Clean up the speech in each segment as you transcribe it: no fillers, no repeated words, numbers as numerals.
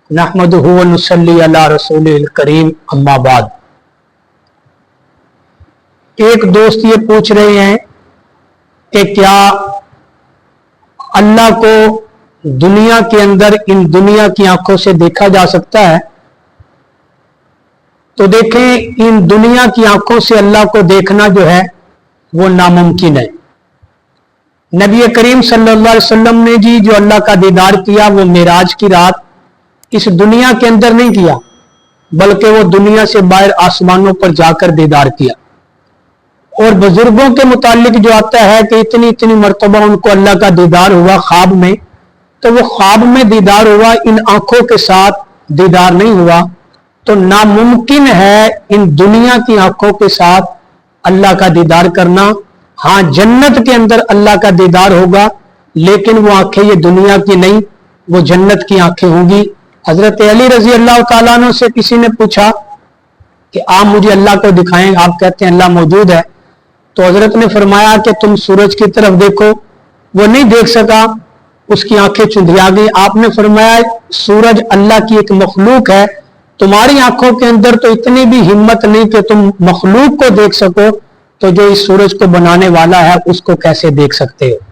नहमदुहु व नुसल्ली अला रसूलिल करीम अम्मा बाद। एक दोस्त ये पूछ रहे हैं कि क्या अल्लाह को दुनिया के अंदर इन दुनिया की आंखों से देखा जा सकता है? तो देखें, इन दुनिया की आंखों से अल्लाह को देखना जो है वो नामुमकिन है। नबी करीम सल्लल्लाहु अलैहि वसल्लम ने जी जो अल्लाह का दीदार किया वो मेराज की रात इस दुनिया के अंदर नहीं किया, बल्कि वो दुनिया से बाहर आसमानों पर जाकर दीदार किया। और बुजुर्गों के मुतालिक जो आता है कि इतनी इतनी मर्तबा उनको अल्लाह का दीदार हुआ ख्वाब में, तो वो ख्वाब में दीदार हुआ, इन आंखों के साथ दीदार नहीं हुआ। तो नामुमकिन है इन दुनिया की आंखों के साथ अल्लाह का दीदार करना। हाँ, जन्नत के अंदर अल्लाह का दीदार होगा, लेकिन वो आंखें ये दुनिया की नहीं, वो जन्नत की आंखें होंगी। हजरत अली रजी अल्लाह तआला अन्हु से किसी ने पूछा कि आप मुझे अल्लाह को दिखाएं, आप कहते हैं अल्लाह मौजूद है। तो हजरत ने फरमाया कि तुम सूरज की तरफ देखो, वो नहीं देख सका, उसकी आंखें चुंधिया गई। आपने फरमाया सूरज अल्लाह की एक मखलूक है, तुम्हारी आंखों के अंदर तो इतनी भी हिम्मत नहीं कि तुम मखलूक को देख सको, तो जो इस सूरज को बनाने वाला है उसको कैसे देख सकते हो?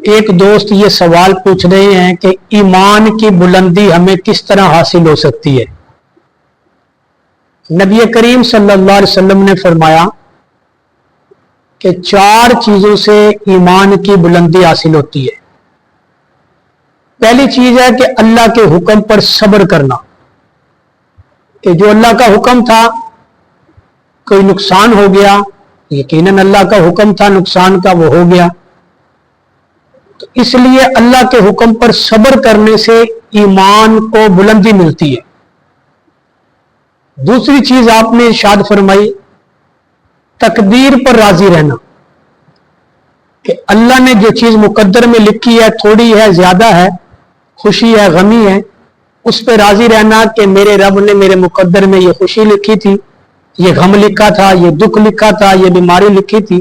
एक दोस्त ये सवाल पूछ रहे हैं कि ईमान की बुलंदी हमें किस तरह हासिल हो सकती है? नबी करीम सल्लल्लाहु अलैहि वसल्लम ने फरमाया कि 4 चीजों से ईमान की बुलंदी हासिल होती है। पहली चीज है कि अल्लाह के हुक्म पर सब्र करना, कि जो अल्लाह का हुक्म था, कोई नुकसान हो गया, यकीनन अल्लाह का हुक्म था नुकसान का, वो हो गया, तो इसलिए अल्लाह के हुक्म पर सब्र करने से ईमान को बुलंदी मिलती है। दूसरी चीज आपने इरशाद फरमाई तकदीर पर राजी रहना, कि अल्लाह ने जो चीज मुकद्दर में लिखी है, थोड़ी है ज्यादा है, खुशी है गमी है, उस पर राजी रहना कि मेरे रब ने मेरे मुकद्दर में ये खुशी लिखी थी, ये गम लिखा था, ये दुख लिखा था, ये बीमारी लिखी थी।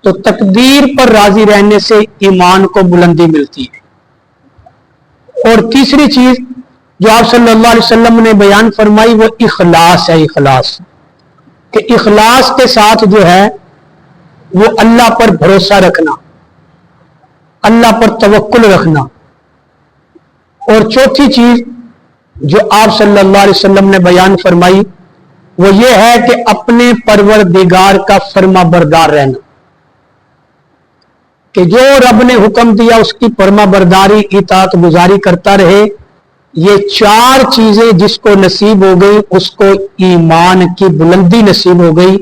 तो तकदीर पर राजी रहने से ईमान को बुलंदी मिलती है। और तीसरी चीज जो आप सल्लल्लाहु अलैहि वसल्लम ने बयान फरमाई वो इखलास है। इखलास कि इखलास के साथ जो है वो अल्लाह पर भरोसा रखना, अल्लाह पर तवक्कुल रखना। और चौथी चीज जो आप सल्लल्लाहु अलैहि वसल्लम ने बयान फरमाई वो ये है कि अपने परवरदिगार का फर्मा बरदार रहना, कि जो रब ने हुक्म दिया उसकी फर्मा बरदारी इताअत गुजारी करता रहे। ये 4 चीजें जिसको नसीब हो गई उसको ईमान की बुलंदी नसीब हो गई।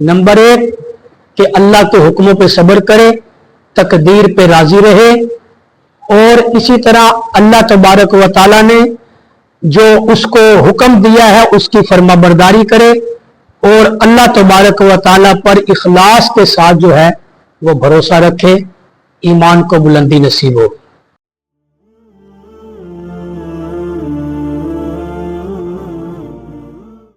नंबर 1 कि अल्लाह के हुक्मों पे सब्र करे, तकदीर पे राजी रहे, और इसी तरह अल्लाह तबारक व तआला ने जो उसको हुक्म दिया है उसकी फर्मा बरदारी करे, और अल्लाह तबारक व तआला पर इखलास के साथ जो है वो भरोसा रखे। ईमान को बुलंदी नसीब हो।